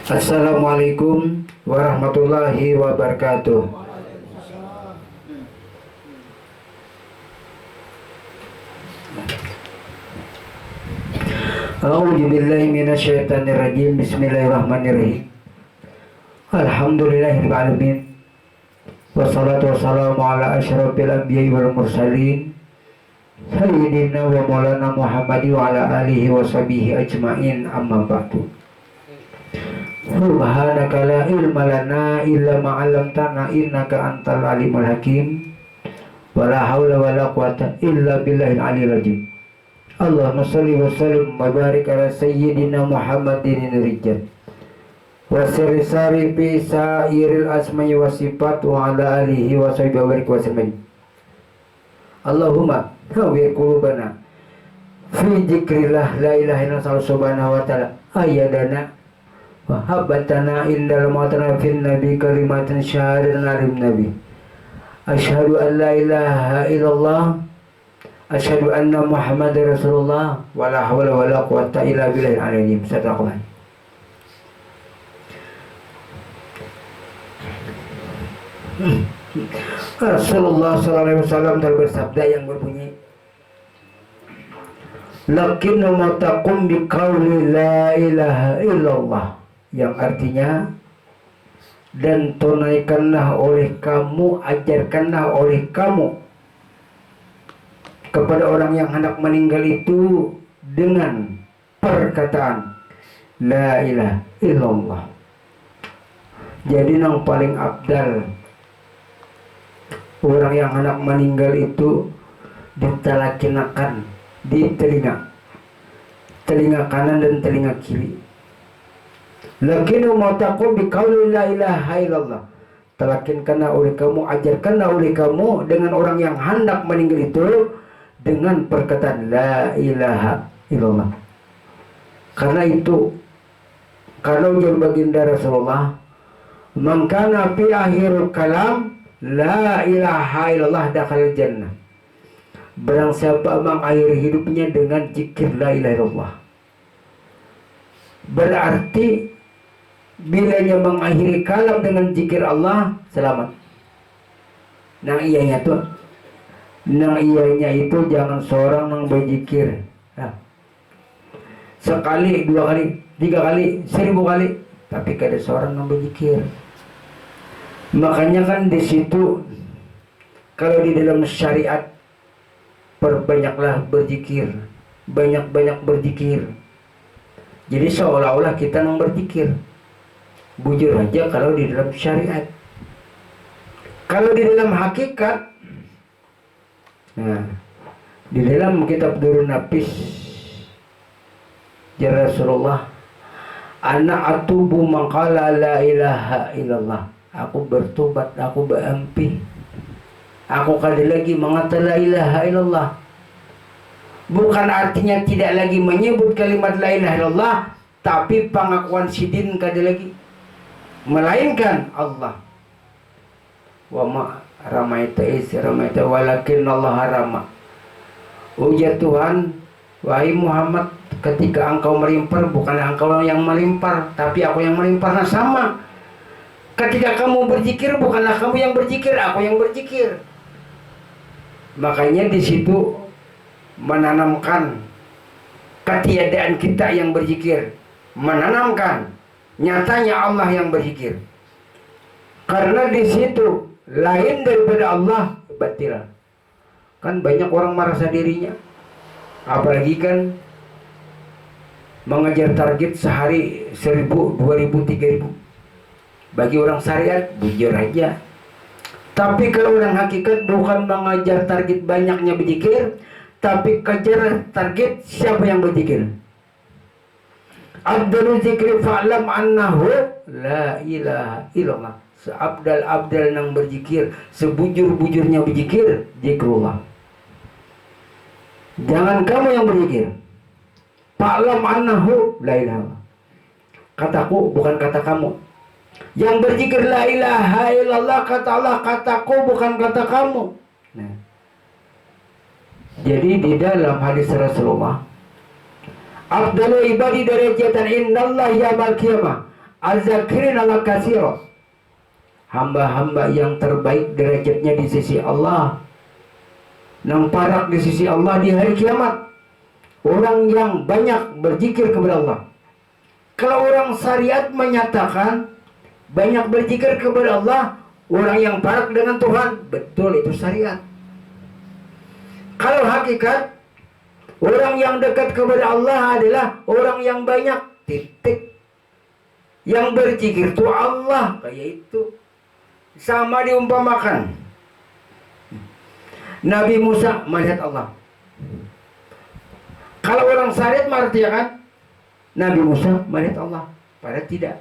Assalamualaikum warahmatullahi wabarakatuh. A'udzu billahi minasyaitonir rajim. Bismillahirrahmanirrahim. Alhamdulillahirabbil alamin. Wassalatu wassalamu ala asyrofil anbiya'i wal mursalin sayyidina wa maulana Muhammadi wa ala alihi wa sahbihi ajmain, amma ba'du. Subhanaka la ilma lana illa ma 'allamtana innaka antal alimul hakim. Wala haula wala quwata illa billahil aliyil azim. Allahumma shalli wa sallim wa barik ala sayyidina Muhammadin rijal wa sari fi sairil asma'i wa sifat wa ala alihi wa sahbihi wa sallam. Allahumma nawwir qulubana fi dzikrillah la ilaha illallah subhanahu wa ta'ala ayyadana wa habbatana indal mautana fin nabi kalimatan syahadatan alim nabi asyhadu an la ilaha illallah asyhadu anna muhammadar rasulullah wala hawla wala quwata illa billahil aliyyil azim. Sadaqallah. Rasulullah sallallahu alaihi wasallam telah bersabda yang berbunyi, lakinna matakum biqauli la ilaha illallah, yang artinya dan tunaikanlah oleh kamu, ajarkanlah oleh kamu kepada orang yang hendak meninggal itu dengan perkataan la ilaha illallah. Jadi yang paling abdal orang yang hendak meninggal itu ditalakinakan di telinga kanan dan telinga kiri. Lakinu matakum biqauli la ilaha illallah, talakinkanlah oleh kamu, ajarkanlah oleh kamu dengan orang yang hendak meninggal itu dengan perkataan la ilaha illallah. Karena itu, kalau ujar baginda Rasulullah, man kana fi akhir kalam la ilaha illallah dakhala jannah. Barang siapa mengakhiri hidupnya dengan zikir la ilaha illallah, berarti bilanya mengakhiri kalam dengan zikir Allah, selamat. Nang iyanya itu jangan seorang yang berzikir sekali, 2 kali, 3 kali, 1000 kali, tapi kada seorang yang berzikir. Makanya kan di situ kalau di dalam syariat, perbanyaklah berzikir, banyak-banyak berzikir. Jadi seolah-olah kita yang berzikir. Bujur aja kalau di dalam syariat. Kalau di dalam hakikat, nah, di dalam kitab Durun Nafis, ya Rasulullah, ana atubu maqala la ilaha illallah. Aku bertobat, aku berampi, aku kali lagi mengatakan la ilaha illallah. Bukan artinya tidak lagi menyebut kalimat la ilaha illallah, tapi pengakuan sidin kali lagi, melainkan Allah. Wa ma ramaita is ramaita walakin Allah harama. Ujar Tuhan, wahai Muhammad, ketika engkau melimpar, bukanlah engkau yang melimpar, tapi aku yang melimpar. Nah, sama. Ketika kamu berzikir, bukanlah kamu yang berzikir, aku yang berzikir. Makanya di situ menanamkan ketiadaan kita yang berzikir, menanamkan nyatanya Allah yang berzikir. Karena di situ lain daripada Allah batil. Kan banyak orang merasa dirinya, apalagi kan mengejar target sehari 1000, 2000, 3000. Bagi orang syariat bujur aja. Tapi kalau orang hakikat bukan mengejar target banyaknya berzikir, tapi kejar target siapa yang berzikir. Abdul zikri fa'lam annahu la ilaha illallah. Seabdal-abdal yang berzikir, sebujur-bujurnya berzikir, zikrullah. Jangan kamu yang berzikir. Fa'lam annahu la ilaha. Kataku bukan kata kamu. Yang berzikir la ilaha illallah, kata Allah, kataku bukan kata kamu. Nah, jadi di dalam hadis Rasulullah, afdalu ibadi darajatan indallahi yaumil qiyamah Az-zakirin Allah katsira. Hamba-hamba yang terbaik derajatnya di sisi Allah, nang parak di sisi Allah di hari kiamat. Orang yang banyak berzikir kepada Allah. Kalau orang syariat menyatakan banyak berzikir kepada Allah, orang yang parak dengan Tuhan, betul itu syariat. Kalau hakikat, orang yang dekat kepada Allah adalah orang yang banyak, titik. Yang berzikir itu Allah, kayak itu. Sama diumpamakan, Nabi Musa melihat Allah. Kalau orang syariat mengartikan Nabi Musa melihat Allah, padahal tidak.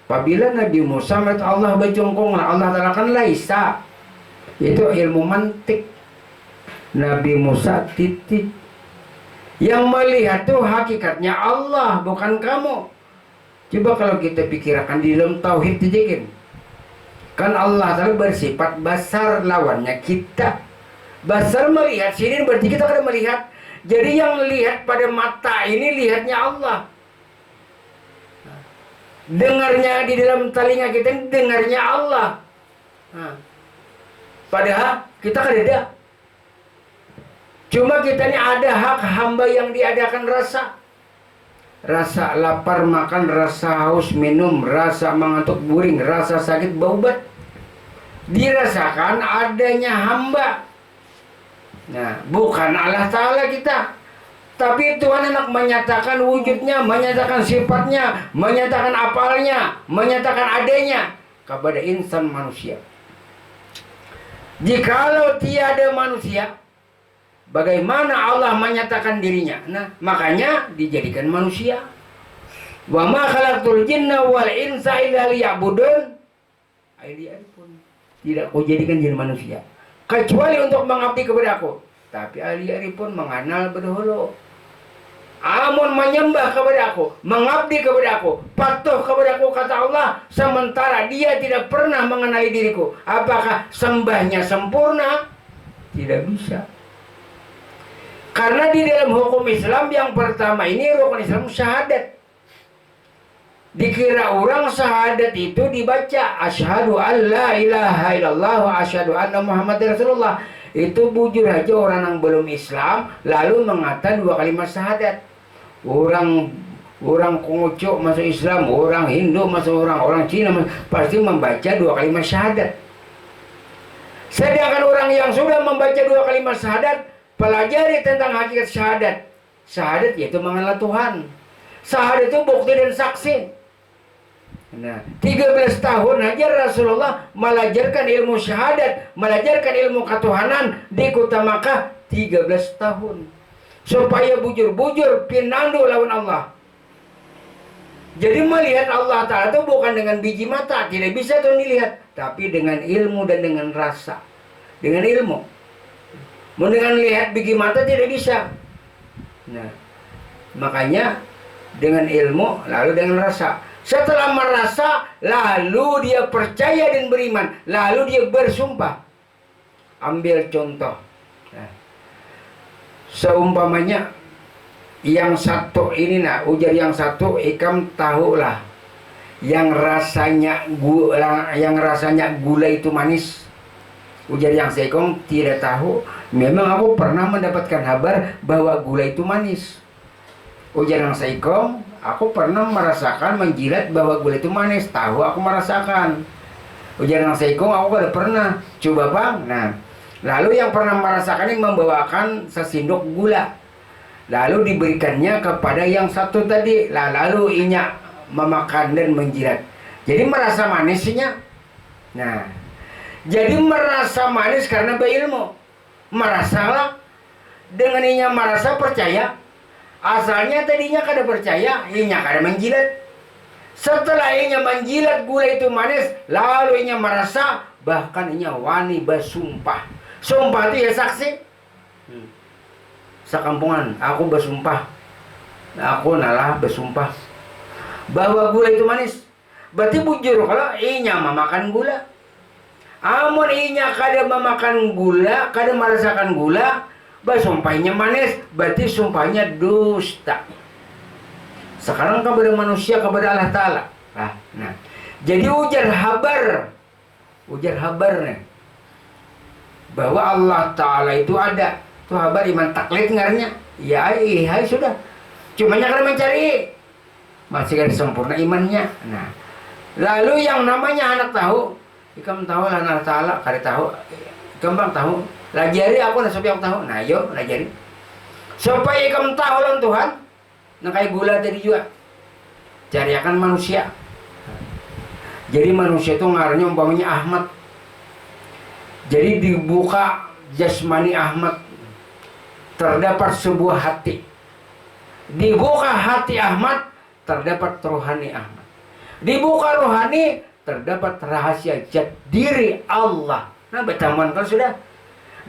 Apabila Nabi Musa melihat Allah berjongkong, Allah Ta'ala kan laisa. Itu ilmu mantik. Nabi Musa titik. Yang melihat itu hakikatnya Allah, bukan kamu. Coba kalau kita pikirkan di dalam tauhid tidikin. Kan Allah Ta'ala bersifat basar, lawannya kita. Basar melihat, sini berarti kita akan melihat. Jadi yang lihat pada mata ini lihatnya Allah. Dengarnya di dalam telinga kita ini dengarnya Allah. Padahal kita kan ada. Cuma kita ini ada hak hamba yang diadakan rasa. Rasa lapar makan, rasa haus minum, rasa mengantuk guring, rasa sakit baubat. Dirasakan adanya hamba. Nah, bukan Allah Ta'ala kita. Tapi Tuhan hendak menyatakan wujudnya, menyatakan sifatnya, menyatakan apalnya, menyatakan adanya kepada insan manusia. Jikalau tiada manusia, bagaimana Allah menyatakan dirinya? Nah, makanya dijadikan manusia. Wa ma khalaqtul jinna wal insa illa liya'budun. Tidak kau jadikan jadi manusia kecuali untuk mengabdi kepada aku. Tapi ahli pun mengenal berhulu. Amun menyembah kepada aku, mengabdi kepada aku, patuh kepada aku, kata Allah, sementara dia tidak pernah mengenali diriku. Apakah sembahnya sempurna? Tidak bisa. Karena di dalam hukum Islam yang pertama ini rukun Islam syahadat. Dikira orang syahadat itu dibaca asyhadu an la ilaha illallah wa asyhadu anna muhammadar rasulullah. Itu bujur aja orang yang belum Islam lalu mengatakan 2 kalimat syahadat. Orang Konghucu masuk Islam, orang Hindu masuk, orang Cina masuk, pasti membaca 2 kalimat syahadat. Sedangkan orang yang sudah membaca 2 kalimat syahadat, pelajari tentang hakikat syahadat. Syahadat yaitu mengenal Tuhan. Syahadat itu bukti dan saksi. Nah, 13 tahun aja Rasulullah melajarkan ilmu syahadat, melajarkan ilmu ketuhanan di kota Makkah 13 tahun. Supaya bujur-bujur pinandu lawan Allah. Jadi melihat Allah Ta'ala itu bukan dengan biji mata, tidak bisa tuh dilihat, tapi dengan ilmu dan dengan rasa. Dengan ilmu. Mau dengan lihat biji mata tidak bisa. Nah, makanya dengan ilmu lalu dengan rasa. Setelah merasa, lalu dia percaya dan beriman, lalu dia bersumpah. Ambil contoh. Nah, seumpamanya yang satu ini, nah ujar yang satu, ikam tahulah yang rasanya gula itu manis. Ujar yang seikong tidak tahu. Memang aku pernah mendapatkan kabar bahwa gula itu manis. Ujar yang seikong, aku pernah merasakan menjilat bahwa gula itu manis. Tahu aku merasakan. Ujar yang seikong, aku tidak pernah. Coba bang. Nah, lalu yang pernah merasakan ini membawakan sesendok gula. Lalu diberikannya kepada yang satu tadi. Lalu inya memakan dan menjilat. Jadi merasa manisnya. Nah, jadi merasa manis karena berilmu. Merasalah. Dengan inya merasa percaya. Asalnya tadinya kada percaya, inya kada menjilat. Setelah inya menjilat gula itu manis, lalu inya merasa, bahkan inya wani bersumpah. Sumpah itu ya saksi. Sekampungan, aku bersumpah. Aku nalah bersumpah bahwa gula itu manis. Berarti bujur kalau inya memakan gula. Amun inya kada memakan gula, kada merasakan gula, bersumpahnya manis, berarti sumpahnya dusta. Sekarang kepada manusia, kepada Allah Ta'ala. Nah, jadi ujar habar nih, bahwa Allah Ta'ala itu ada. Itu habar iman taklid ngarannya. Ya, hai sudah. Cuma karena mencari masih kan sempurna imannya. Nah, lalu yang namanya anak tahu, ikam tahu lah Allah Ta'ala, kari tahu, ikam bang tahu. Lajari aku nasab yang tahu. Nah, yuk lajari. Supaya ikam tahu lah Tuhan. Nah, kayak gula tadi juga. Cariakan manusia. Jadi manusia itu ngarannya umpamanya Ahmad. Jadi dibuka jasmani Ahmad, terdapat sebuah hati. Dibuka hati Ahmad, terdapat rohani Ahmad. Dibuka rohani, terdapat rahasia jat diri Allah. Nah, betamuan kan sudah.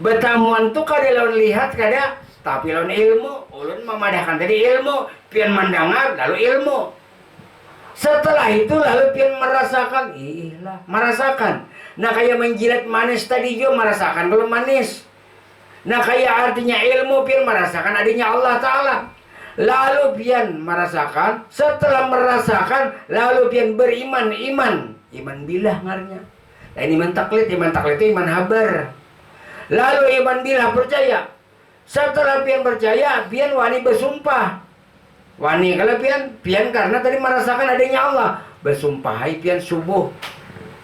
Betamuan tuh kada lawan lihat kada, tapi lawan ilmu. Ulun memadahkan tadi ilmu, pian mendengar lalu ilmu. Setelah itu lalu pian merasakan, merasakan. Nah, kayak menjilat manis tadi juga merasakan belum manis. Nah, kayak artinya ilmu pian merasakan adanya Allah Ta'ala. Lalu pian merasakan, setelah merasakan lalu pian beriman, iman bilah ngarnya. Nah, iman taklid itu iman habar. Lalu iman bilah percaya. Setelah pian percaya, pian wani bersumpah. Wani kalau pian karena tadi merasakan adanya Allah, bersumpah hai pian subuh.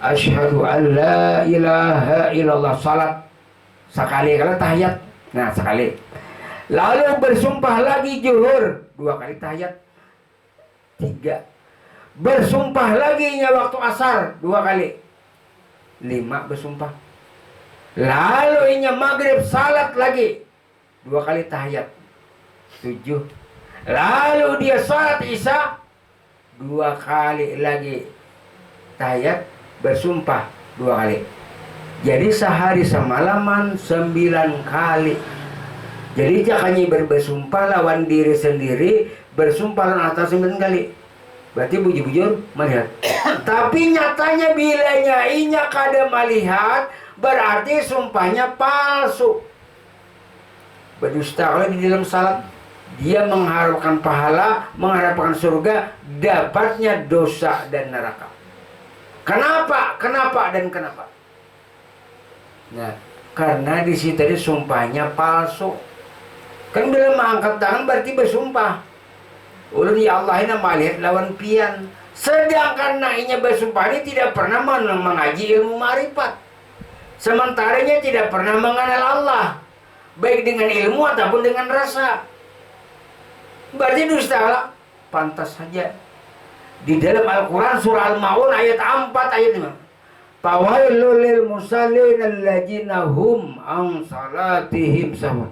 Asyhadu an la ilaha illallah, salat sekali kalau tahiyat. Nah, sekali. Lalu bersumpah lagi zuhur, 2 kali tahiyat. 3. Bersumpah lagi nya waktu asar 2 kali. 5 bersumpah. Lalu inya maghrib salat lagi 2 kali tahiyat. 7. Lalu dia salat isya 2 kali lagi tahiyat, bersumpah 2 kali. Jadi sehari semalaman 9 kali. Jadi jangan bersumpah lawan diri sendiri, bersumpah lawan atas 9 kali. Berarti bujur-bujur melihat. Tapi nyatanya bila inya kada melihat, berarti sumpahnya palsu. Berdusta kalau di dalam salat. Dia mengharapkan pahala, mengharapkan surga, dapatnya dosa dan neraka. Kenapa? Nah, karena di situ tadi sumpahnya palsu. Kan bila mengangkat tangan berarti bersumpah. Ulun ya Allah ina malihat lawan pian. Sedangkan nainya bersumpah ini tidak pernah mengaji ilmu ma'rifat. Sementaranya tidak pernah mengenal Allah, baik dengan ilmu ataupun dengan rasa. Berarti dusta. Pantas saja di dalam Al-Quran surah Al-Ma'un ayat 4 ayat 5. Fawailul lil musallin alladzina hum an salatihim sahun.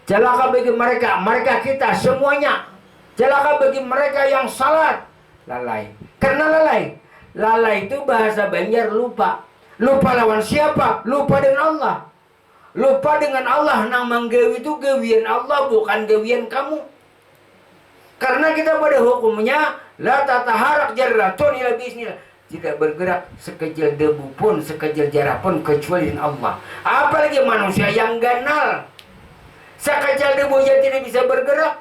Celaka bagi mereka kita semuanya. Celaka bagi mereka yang salat lalai. Karena lalai itu bahasa Banjar lupa. Lupa lawan siapa? Lupa dengan Allah. Lupa dengan Allah. Nang manggawi itu gawian Allah, bukan gawian kamu. Karena kita pada hukumnya la tataharak jarratun ila bismillah. Tidak bergerak sekecil debu pun, sekecil jarak pun kecuali dengan Allah. Apalagi manusia yang ganal. Sekecil debu aja tidak bisa bergerak.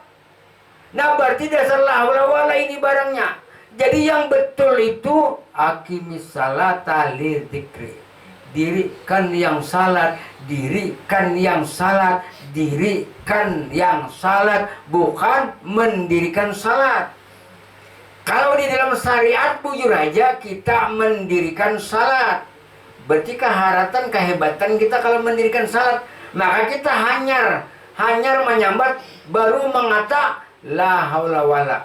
Nah, berarti dasar la haula wala ini barangnya. Jadi yang betul itu aqimis salata lidzikri. Dirikan yang salat, dirikan yang salat, dirikan yang salat, bukan mendirikan salat. Kalau di dalam syariat bujur aja kita mendirikan salat. Berarti keharatan, kehebatan kita kalau mendirikan salat. Maka kita hanyar menyambat baru mengata la haula wala.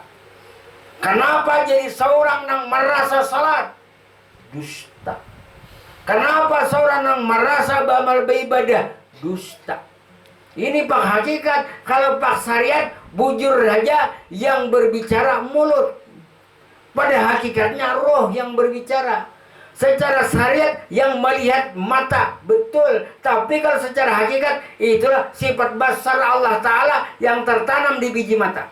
Kenapa jadi seorang yang merasa salat? Dusta. Kenapa seorang yang merasa beramal beribadah? Dusta. Ini pak hakikat. Kalau pak syariat bujur saja yang berbicara mulut. Pada hakikatnya roh yang berbicara. Secara syariat yang melihat mata. Betul. Tapi kalau secara hakikat itulah sifat basar Allah Ta'ala yang tertanam di biji mata.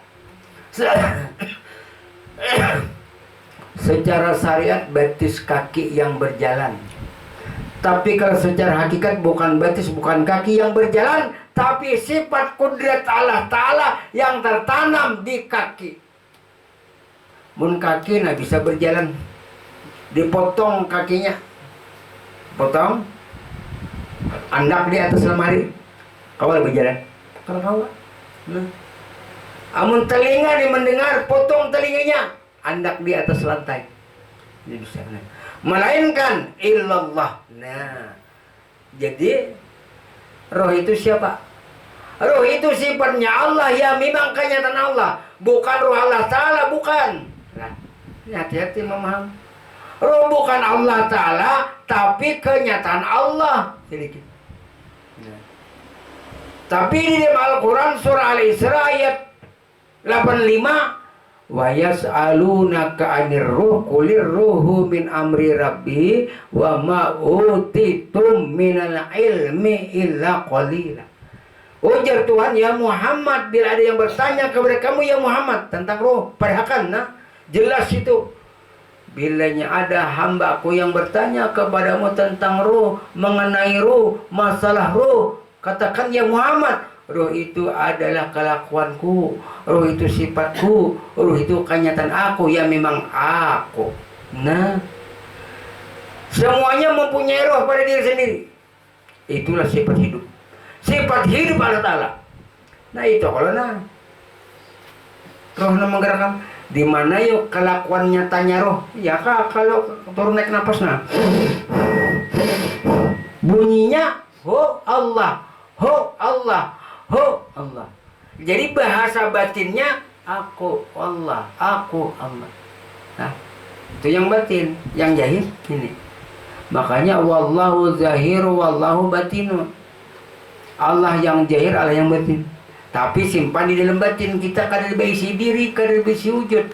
Secara syariat batis kaki yang berjalan. Tapi kalau secara hakikat bukan batis, bukan kaki yang berjalan, tapi sifat kudrat Allah Ta'ala yang tertanam di kaki. mun kaki nah bisa berjalan, dipotong kakinya, potong, andak di atas lemari, kawal berjalan, kalau kawal. Nah. Amun telinga dia mendengar, potong telinganya, andak di atas lantai, ini bisa. Nah. Melainkan illallah. Nah, jadi roh itu siapa? Roh itu sifatnya Allah, ya memang kenyataan Allah, bukan roh Allah Ta'ala, bukan. Nah, ini hati-hati memaham. Roh bukan Allah Ta'ala, tapi kenyataan Allah. Sedikit. Nah. Tapi di dalam Al-Quran surah Al-Isra ayat 85, wa yas'alunaka 'anir ruh qulir ruhu min amri rabbi wa ma utitum minal ilmi illa qalila. Ujar Tuhan, ya Muhammad, bila ada yang bertanya kepada kamu ya Muhammad tentang roh, perhatikan, nah jelas itu. Bilanya ada hambaku yang bertanya kepadamu tentang roh, mengenai roh, masalah roh, katakan ya Muhammad, roh itu adalah kelakuanku, roh itu sifatku, roh itu kenyataan aku, ya memang aku. Nah, semuanya mempunyai roh pada diri sendiri. Itulah sifat hidup. Sifat hidup Allah Ta'ala. Nah itu kalau roh menggerakkan. Di mana yuk kelakuan nyatanya roh? Ya kak, kalau turun naik napas nah. Bunyinya ho Allah, ho Allah, ho Allah. Jadi bahasa batinnya aku Allah, aku Allah. Nah, itu yang batin, yang zahir ini. Makanya wallahu zahiru wallahu batinu. Allah yang zahir, Allah yang batin. Tapi simpan di dalam batin kita, kada berisi diri, kada berisi wujud.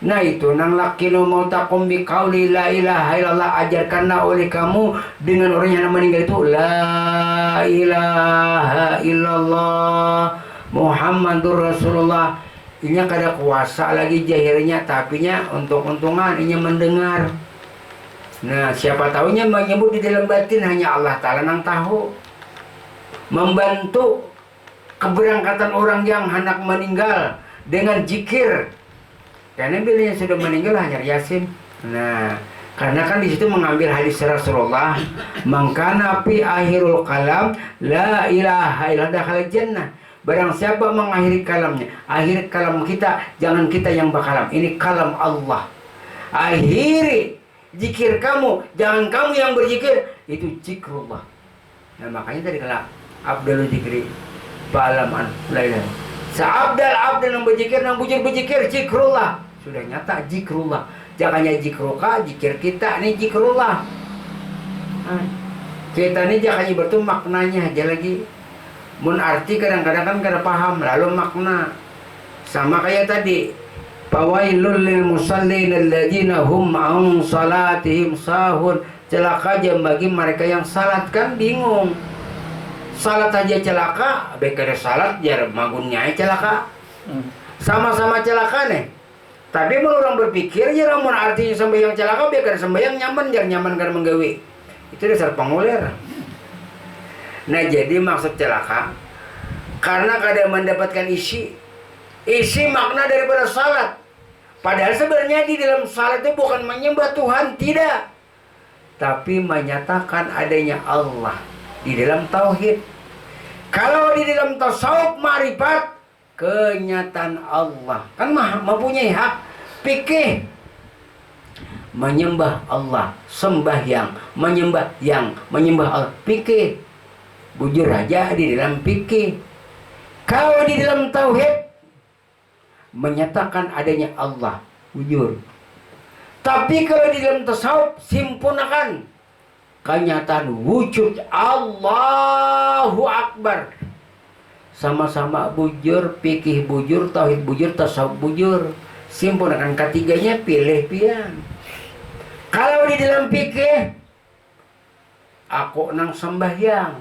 Nah itu nang lakinu mautakum biqauli la ilaha illallah, ajarkanlah oleh kamu dengan orang yang meninggal itu la ilaha illallah Muhammadur Rasulullah. Ini kada kuasa lagi zahirnya, tapi nya untung-untungan ini mendengar. Nah siapa tahunya menyebut di dalam batin hanya Allah Ta'ala nang tahu. Membantu keberangkatan orang yang hendak meninggal dengan zikir, karena bila yang sudah meninggal hanya Yasin. Nah, karena kan di situ mengambil hadis Rasulullah, mangkana fi akhirul kalam la ilaha illallah dakhala jannah. Barang siapa mengakhiri kalamnya, akhir kalam kita, jangan kita yang bakalam, ini kalam Allah. Akhiri zikir kamu, jangan kamu yang berzikir, itu zikrullah. Nah makanya tadi kalau Abdul Zikri Balaman lain. Seabdal yang berzikir, nang bujur berzikir, zikrullah. Sudah nyata zikrullah. Jangannya zikruka, zikir kita ini zikrullah. Nah, kita ini jangannya bertu maknanya aja lagi. Mun arti kadang-kadang kan kada paham, lalu makna. Sama kayak tadi. Fawailul lil musallin alladzina hum an salatihim sahun. Celaka aja bagi mereka yang salat, kan bingung. Salat aja celaka, bekere salat jar magunnya celaka. Sama-sama celaka nih. Tapi mau orang berpikir ya ramun artinya sembahyang celaka, bekere sembahyang nyaman jar nyaman kan menggawe. Itu dasar pengulir. Nah jadi maksud celaka karena kadang mendapatkan isi makna daripada salat. Padahal sebenarnya di dalam salat itu bukan menyembah Tuhan, tidak. Tapi menyatakan adanya Allah di dalam tauhid. Kalau di dalam tasawuf ma'rifat, kenyataan Allah kan mempunyai hak fikih, menyembah Allah, sembahyang, menyembah Allah, fikih, bujur aja di dalam fikih. Kalau di dalam tauhid menyatakan adanya Allah, bujur. Tapi kalau di dalam tasawuf simpulkan kenyataan wujud Allahu Akbar. Sama-sama bujur, fikih bujur, tauhid bujur, tasawuf bujur. Simpulkan ketiganya, pilih pian. Kalau di dalam fikih aku nang sembahyang.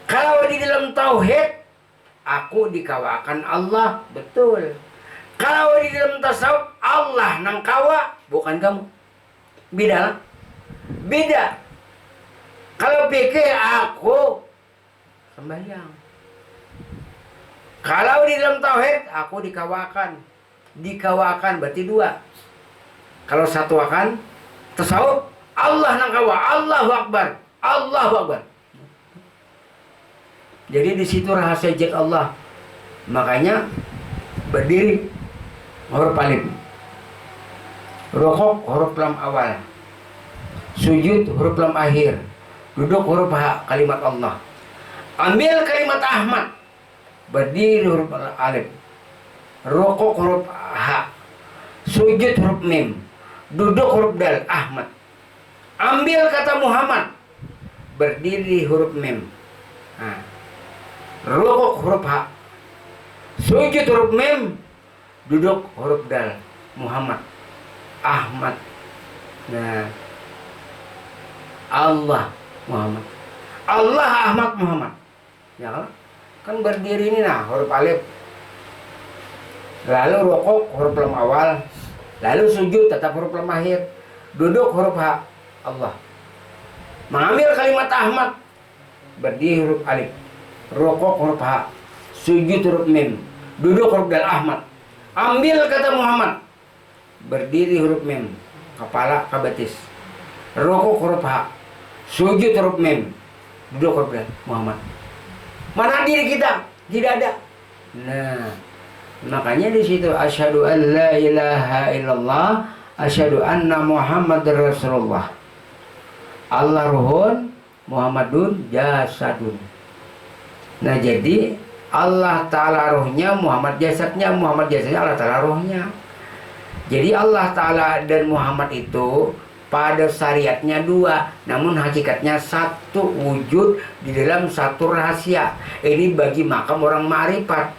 Kalau di dalam tauhid aku dikawakan Allah, betul. Kalau di dalam tasawuf Allah nang kawa, bukan kamu. Beda lah. Beda. Kalau pikir aku sembahyang. Kalau di dalam tauhid aku dikawakan. dikawakan berarti dua. Kalau satu akan tasawuf, Allah nang kawa, Allahu Akbar, Allahu Akbar. Jadi di situ rahasia zat Allah. Makanya berdiri huruf alif, rukuk huruf lam awal, sujud huruf lam akhir, duduk huruf ha kalimat Allah. Ambil kalimat Ahmad, berdiri huruf alif, rukuk huruf ha, sujud huruf mim, duduk huruf dal Ahmad. Ambil kata Muhammad, berdiri huruf mim, rukuk huruf ha, sujud huruf mim, duduk huruf dal Muhammad, Ahmad. Nah, Allah Muhammad, Allah Ahmad Muhammad. Ya kan berdiri ini nah huruf alif, lalu rukuk huruf lam awal, lalu sujud tetap huruf lam akhir, duduk huruf ha Allah. Mengambil kalimat Ahmad, berdiri huruf alif, rukuk huruf ha, sujud huruf mim, duduk huruf dal Ahmad. Ambil kata Muhammad, berdiri huruf mim, kepala ke betis, rukuk huruf ha, sujud huruf mim, duduk huruf dal Muhammad. Mana diri kita? Tidak ada. Nah, makanya di situ asyhadu an la ilaha illallah, asyhadu anna Muhammadar Rasulullah. Allah ruhun, Muhammadun jasadun. Nah, jadi Allah Ta'ala ruhnya, Muhammad jasadnya Allah Ta'ala ruhnya. Jadi Allah Ta'ala dan Muhammad itu pada syariatnya dua, namun hakikatnya satu, wujud di dalam satu rahasia. Ini bagi makam orang ma'rifat.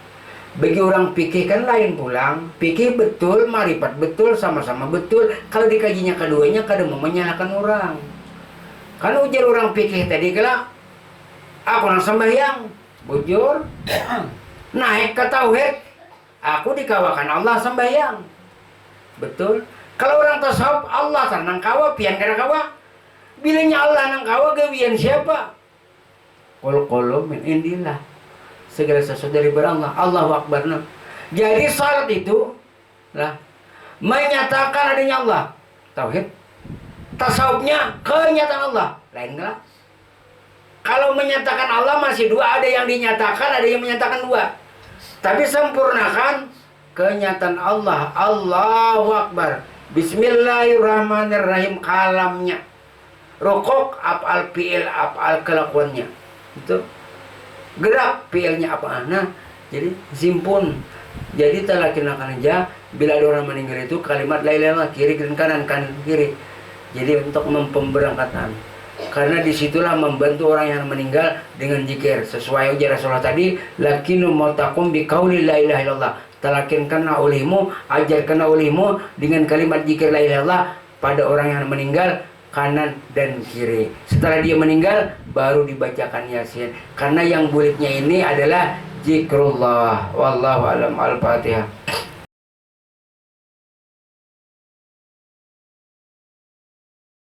Bagi orang fikih kan lain pulang. Fikih betul, ma'rifat betul, sama-sama betul. Kalau dikajinya keduanya kadang mau menyalahkan orang. Kan ujar orang fikih tadi kala, aku nang sembahyang, bujur, naik ke tauhid, aku dikawakan Allah sembahyang. Betul. Kalau orang tasawuf, Allah nang kawa, pian kana kawa. Bilanya Allah nang kawa, gawian siapa? Qul min indillah. Segala sesuatu dari Allah. Allahu Akbar. Jadi syarat itu lah menyatakan adanya Allah. Tauhid. Tasawufnya kenyataan Allah. Lain enggak? Kalau menyatakan Allah masih dua, ada yang dinyatakan, ada yang menyatakan dua. Tapi sempurnakan kenyataan Allah. Allahu Akbar. Bismillahirrahmanirrahim kalamnya. Rukuk af'al fi'il af'al kelakuannya. Itu gerak fi'ilnya apa? Nah, jadi simpun. Jadi talakin aja bila ada orang meninggal itu kalimat la ilaha illallah kiri dan kanan kiri. Jadi untuk memperberangkatan. Karena disitulah membantu orang yang meninggal dengan zikir sesuai ujar Rasulullah tadi, lakinu mautakum biqauli la ilaha illallah. Talakinkanlah olehmu, ajarkanlah olehmu dengan kalimat zikir la ilaha illallah pada orang yang meninggal kanan dan kiri. Setelah dia meninggal baru dibacakan Yasin. Karena yang bulitnya ini adalah zikrullah. Wallahu alam. Al-Fatihah.